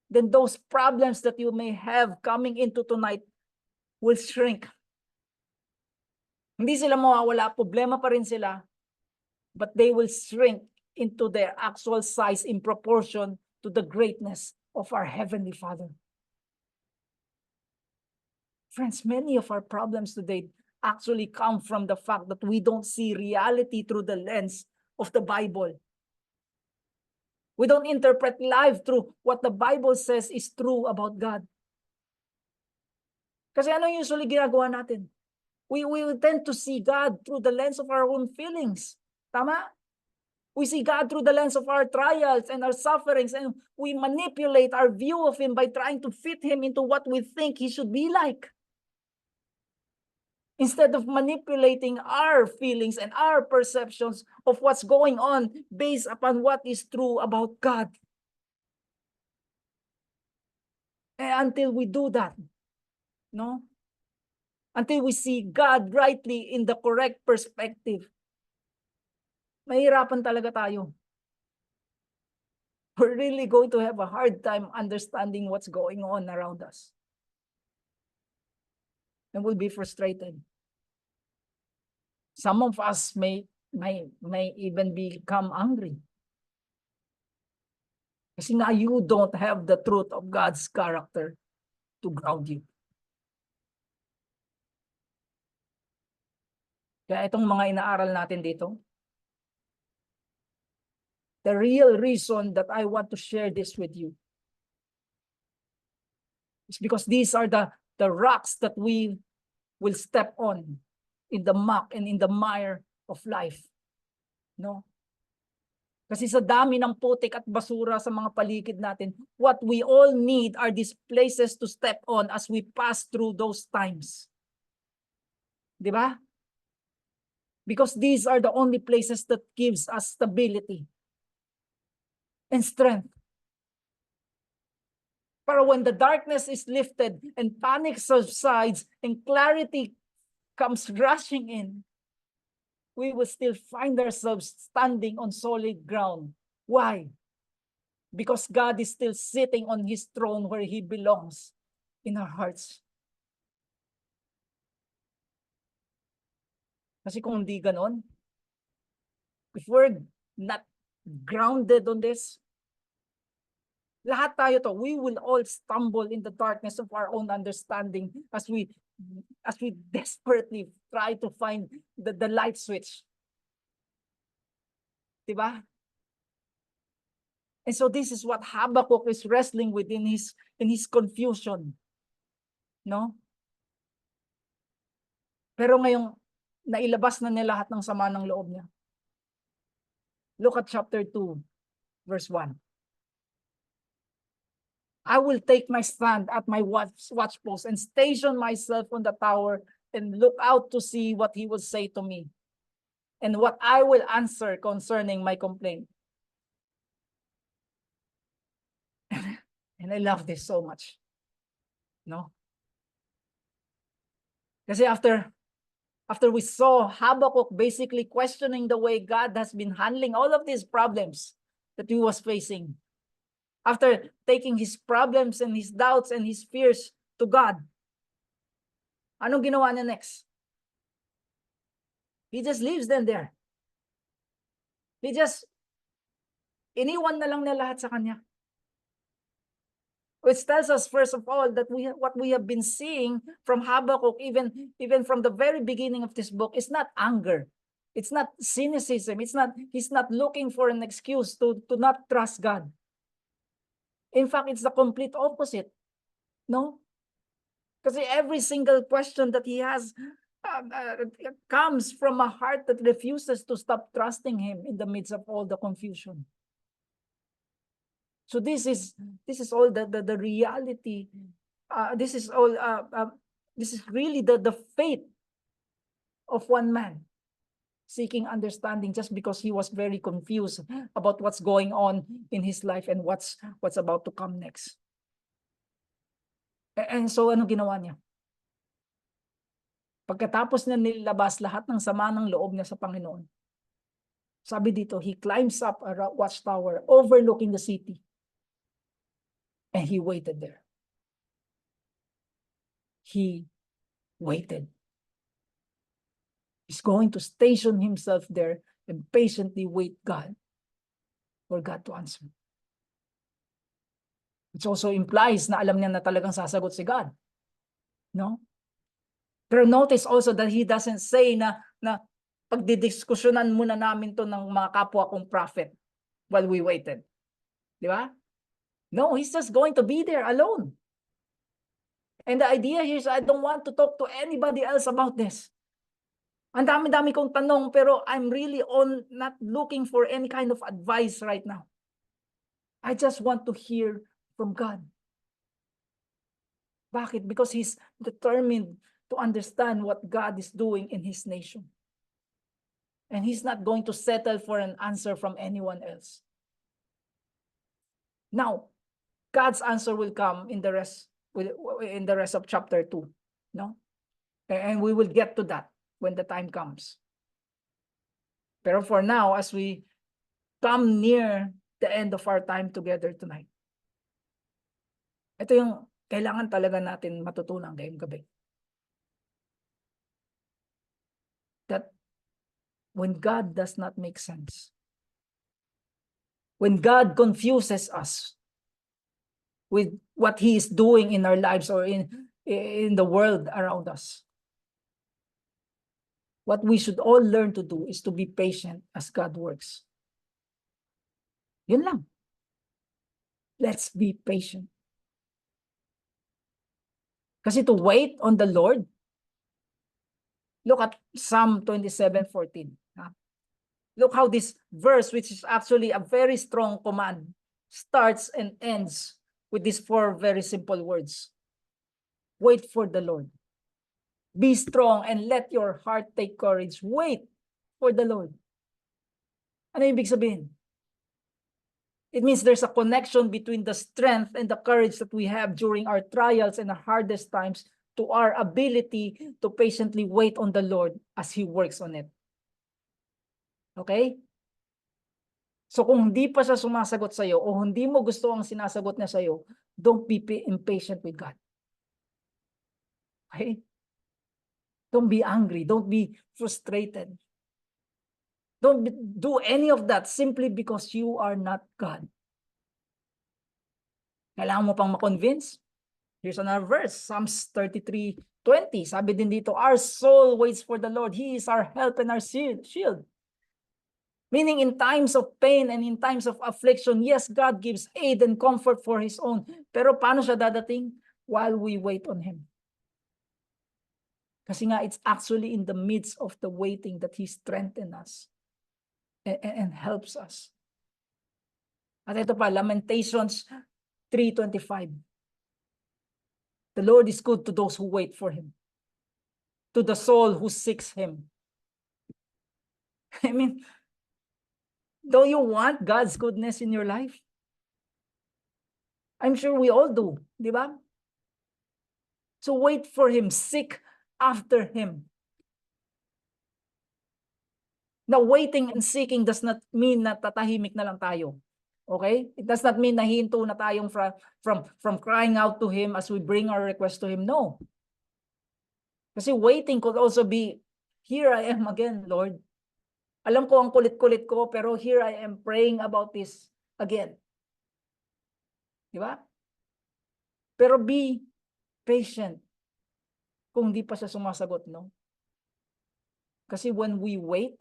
then those problems that you may have coming into tonight will shrink. Hindi sila mawawala, problema pa rin sila, but they will shrink into their actual size in proportion to the greatness of our Heavenly Father. Friends, many of our problems today actually come from the fact that we don't see reality through the lens of the Bible. We don't interpret life through what the Bible says is true about God. Kasi ano usually ginagawa natin? We tend to see God through the lens of our own feelings. Tama? We see God through the lens of our trials and our sufferings, and we manipulate our view of him by trying to fit him into what we think he should be like. Instead of manipulating our feelings and our perceptions of what's going on based upon what is true about God. And until we do that, no? Until we see God rightly in the correct perspective, mahirapan talaga tayo. We're really going to have a hard time understanding what's going on around us. And we'll be frustrated. Some of us may even become angry. Kasi nga you don't have the truth of God's character to ground you. Kaya itong mga inaaral natin dito, the real reason that I want to share this with you is because these are the rocks that we will step on in the muck and in the mire of life. No? Kasi sa dami ng putik at basura sa mga paligid natin, what we all need are these places to step on as we pass through those times. Di ba? Because these are the only places that gives us stability and strength. But when the darkness is lifted and panic subsides and clarity comes rushing in, we will still find ourselves standing on solid ground. Why? Because God is still sitting on His throne where He belongs, in our hearts. Kasi kung hindi ganon, if we're not grounded on this, lahat tayo to, we will all stumble in the darkness of our own understanding as we desperately try to find the light switch. Diba? And so this is what Habakkuk is wrestling with in his confusion. No? Pero ngayong nailabas na niya lahat ng sama ng loob niya. Look at chapter 2, verse 1. I will take my stand at my watch post and station myself on the tower and look out to see what he will say to me and what I will answer concerning my complaint. And I love this so much. No? Kasi after we saw Habakkuk basically questioning the way God has been handling all of these problems that he was facing, after taking his problems and his doubts and his fears to God, anong ginawa niya next? He just leaves them there. He just iniwan na lang niya lahat sa kanya. Which tells us, first of all, that what we have been seeing from Habakkuk, even from the very beginning of this book, is not anger. It's not cynicism. He's not looking for an excuse to not trust God. In fact, it's the complete opposite. No? Kasi every single question that he has comes from a heart that refuses to stop trusting him in the midst of all the confusion. So this is all the reality. This is really the faith of one man seeking understanding just because he was very confused about what's going on in his life and what's about to come next. And so ano ginawa niya? Pagkatapos niya nilabas lahat ng sama ng loob niya sa Panginoon, sabi dito, he climbs up a watchtower overlooking the city. And he waited there. He waited. He's going to station himself there and patiently wait for God to answer. Which also implies na alam niya na talagang sasagot si God. No? Pero notice also that he doesn't say na pagdidiskusyonan muna namin to ng mga kapwa kong prophet while we waited. Di ba? No, he's just going to be there alone. And the idea here is I don't want to talk to anybody else about this. Ang dami-dami kong tanong pero I'm really not looking for any kind of advice right now. I just want to hear from God. Bakit? Because he's determined to understand what God is doing in his nation. And he's not going to settle for an answer from anyone else. Now, God's answer will come in the rest of chapter 2, no? And we will get to that when the time comes. Pero for now, as we come near the end of our time together tonight, ito yung kailangan talaga natin matutunan ngayong gabi. That when God does not make sense, when God confuses us with what He is doing in our lives or in the world around us, What we should all learn to do is to be patient as God works. Yun lang. Let's be patient. Kasi to wait on the Lord, look at Psalm 27:14. Look how this verse, which is actually a very strong command, starts and ends with these 4 very simple words. Wait for the Lord. Be strong and let your heart take courage. Wait for the Lord. Ano ibig sabihin? It means there's a connection between the strength and the courage that we have during our trials and our hardest times to our ability to patiently wait on the Lord as He works on it. Okay? So kung hindi pa siya sumasagot sa'yo o hindi mo gusto ang sinasagot niya sa'yo, don't be impatient with God. Okay? Don't be angry. Don't be frustrated. Don't do any of that simply because you are not God. Kailangan mo pang ma-convince? Here's another verse, Psalms 33:20. Sabi din dito, our soul waits for the Lord. He is our help and our shield. Meaning in times of pain and in times of affliction, yes, God gives aid and comfort for His own. Pero paano siya dadating? While we wait on Him. Kasi nga, it's actually in the midst of the waiting that He strengthens us and helps us. At ito pa, Lamentations 3:25. The Lord is good to those who wait for Him, to the soul who seeks Him. I mean, don't you want God's goodness in your life? I'm sure we all do, di ba? So wait for Him, seek after Him. Now, waiting and seeking does not mean na tatahimik na lang tayo. Okay? It does not mean na hinto na tayong from crying out to Him as we bring our request to Him. No. Kasi waiting could also be, here I am again, Lord. Alam ko ang kulit-kulit ko, pero here I am praying about this again. Di ba? Pero be patient kung di pa siya sumasagot, no? Kasi when we wait,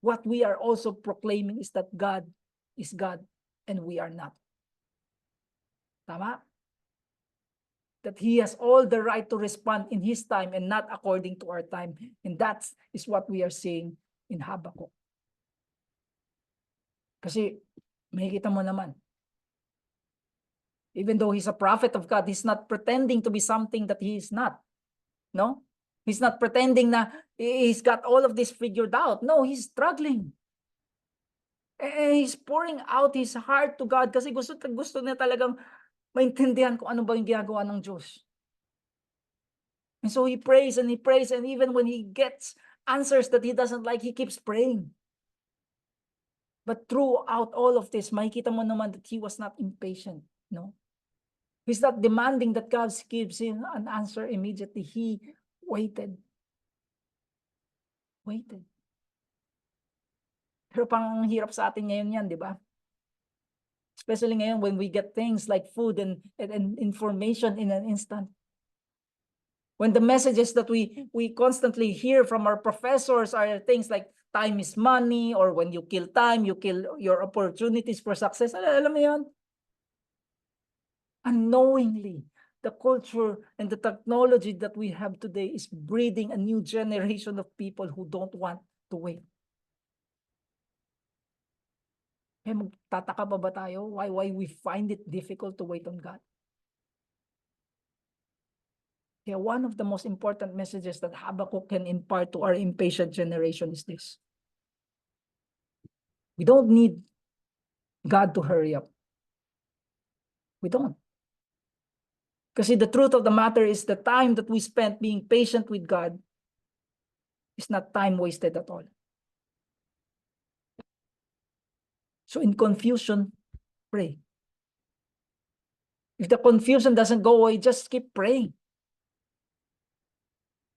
what we are also proclaiming is that God is God and we are not. Tama? That He has all the right to respond in His time and not according to our time. And that is what we are seeing in Habakkuk. Kasi makikita mo naman, even though he's a prophet of God, he's not pretending to be something that he is not. No? He's not pretending na he's got all of this figured out. No, he's struggling. And he's pouring out his heart to God kasi gusto niya talagang maintindihan kung ano ba yung ginagawa ng Diyos. And so he prays, and even when he gets answers that he doesn't like, he keeps praying. But throughout all of this, makikita mo naman that he was not impatient. No? He's not demanding that God gives him an answer immediately. He waited. Waited. Pero pang hirap sa atin ngayon yan, di ba? Especially ngayon when we get things like food and information in an instant. When the messages that we constantly hear from our professors are things like time is money, or when you kill time, you kill your opportunities for success. Alam mo yan? Unknowingly, the culture and the technology that we have today is breeding a new generation of people who don't want to wait. Kaya magtataka pa ba tayo why we find it difficult to wait on God? Kaya one of the most important messages that Habakkuk can impart to our impatient generation is this. We don't need God to hurry up. We don't. Kasi the truth of the matter is the time that we spent being patient with God is not time wasted at all. So in confusion, pray. If the confusion doesn't go away, just keep praying.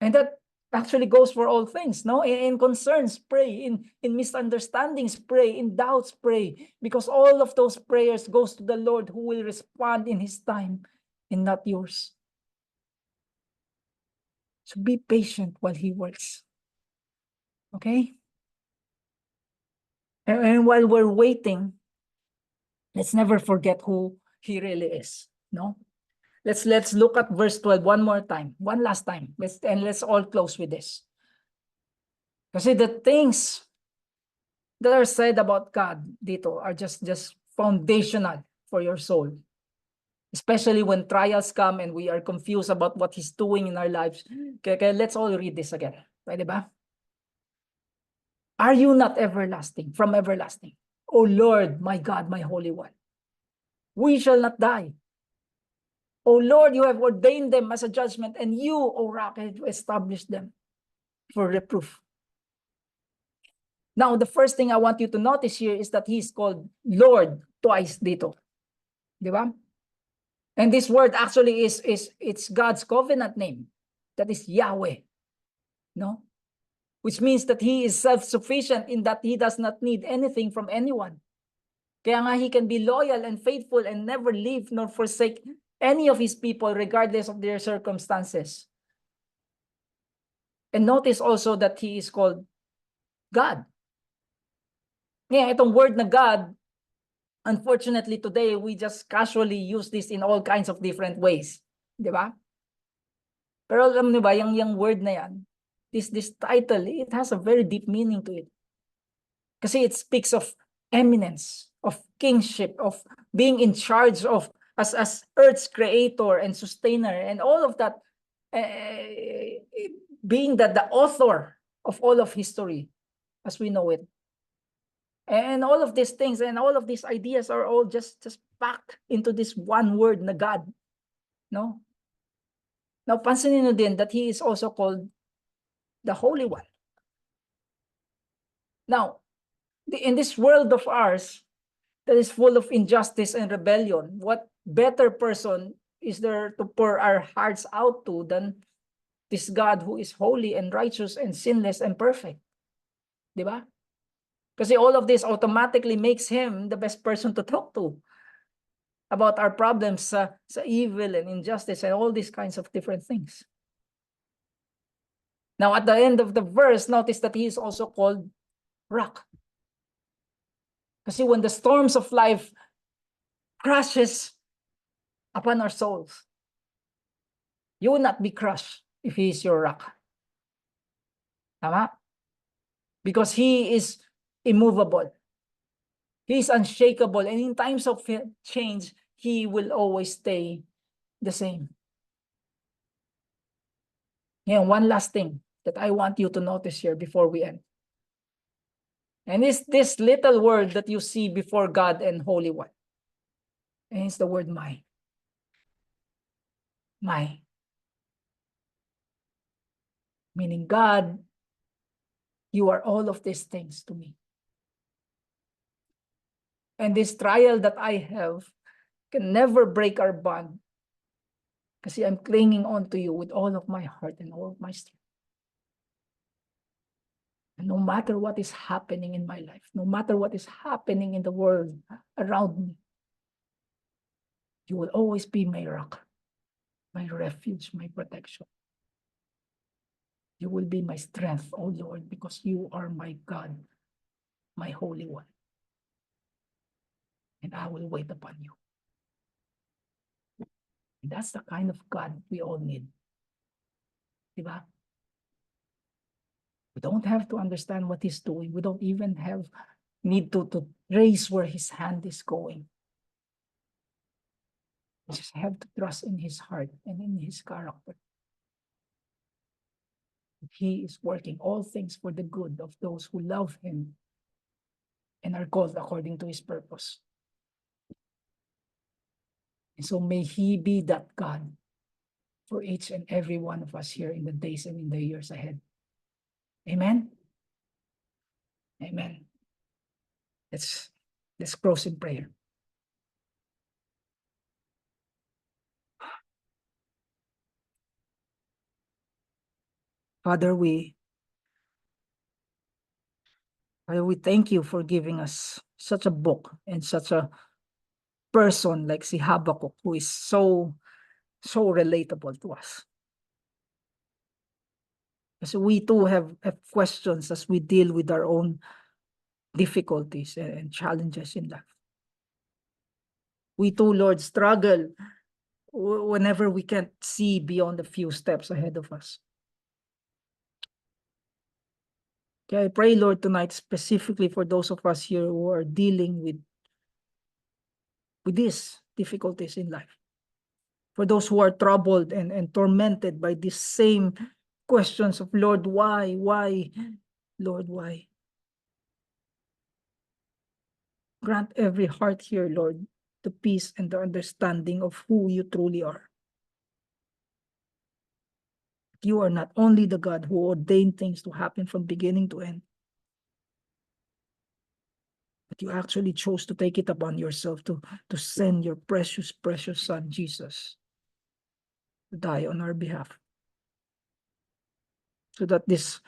And that actually goes for all things, no? In concerns, pray. In misunderstandings, pray. In doubts, pray. Because all of those prayers goes to the Lord, who will respond in His time and not yours. So be patient while he works. Okay? And while we're waiting, let's never forget who he really is. No? Let's look at verse 12 one more time. One last time. Let's all close with this. Kasi the things that are said about God dito are just foundational for your soul. Especially when trials come and we are confused about what He's doing in our lives. Okay, let's all read this again. Pwede ba? Are you not everlasting, from everlasting? O Lord, my God, my Holy One. We shall not die. O Lord, you have ordained them as a judgment, and you, O Rock, have established them for reproof. Now, the first thing I want you to notice here is that He is called Lord twice dito. Di ba? And this word actually it's God's covenant name. That is Yahweh. No? Which means that He is self-sufficient in that He does not need anything from anyone. Kaya nga He can be loyal and faithful and never leave nor forsake any of His people regardless of their circumstances. And notice also that He is called God. Ngayon, itong word na God, unfortunately today, we just casually use this in all kinds of different ways. Di ba? Pero alam niyo ba, yung word na yan, this title, it has a very deep meaning to it. Kasi it speaks of eminence, of kingship, of being in charge of, as Earth's creator and sustainer, and all of that, being the author of all of history as we know it. And all of these things and all of these ideas are all just packed into this one word na God. No? Now, pansinin nyo din that He is also called the Holy One. Now, in this world of ours that is full of injustice and rebellion, what better person is there to pour our hearts out to than this God who is holy and righteous and sinless and perfect? Di ba? Kasi all of this automatically makes Him the best person to talk to about our problems sa evil and injustice and all these kinds of different things. Now, at the end of the verse, notice that He is also called Rock. Kasi when the storms of life crashes upon our souls, you will not be crushed if He is your rock. Tama? Because He is immovable. He is unshakable. And in times of change, He will always stay the same. Yeah, one last thing that I want you to notice here before we end. And it's this little word that you see before God and Holy One. And it's the word my. My. Meaning, God, you are all of these things to me. And this trial that I have can never break our bond. Kasi I'm clinging on to you with all of my heart and all of my strength. And no matter what is happening in my life, no matter what is happening in the world around me, you will always be my rock, my refuge, my protection. You will be my strength, O Lord, because you are my God, my Holy One. And I will wait upon you. And that's the kind of God we all need. Diba? We don't have to understand what He's doing. We don't even need to trace where His hand is going. We just have to trust in His heart and in His character. He is working all things for the good of those who love Him and are called according to His purpose. And so may He be that God for each and every one of us here in the days and in the years ahead. Amen? Amen. Let's close in prayer. Father, we thank you for giving us such a book and such a person like si Habakkuk, who is so relatable to us. Because we too have questions as we deal with our own difficulties and challenges in life. We too, Lord, struggle whenever we can't see beyond a few steps ahead of us. Okay, I pray, Lord, tonight specifically for those of us here who are dealing with these difficulties in life. For those who are troubled and tormented by these same questions of, Lord, why, Lord, why? Grant every heart here, Lord, the peace and the understanding of who you truly are. You are not only the God who ordained things to happen from beginning to end, but you actually chose to take it upon yourself to send your precious, precious Son, Jesus, to die on our behalf. So that this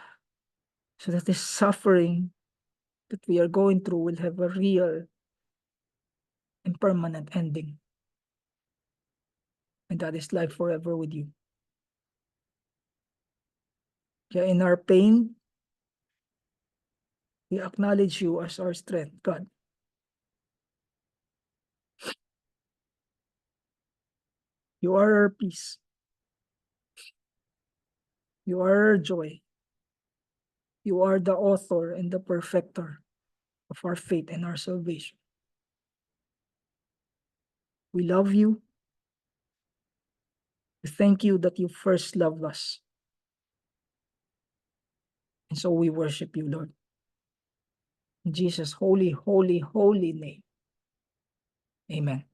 suffering that we are going through will have a real and permanent ending. And that is life forever with you. Yeah, in our pain, we acknowledge you as our strength, God. You are our peace. You are our joy. You are the author and the perfecter of our faith and our salvation. We love you. We thank you that you first loved us. And so we worship you, Lord. In Jesus' holy, holy, holy name. Amen.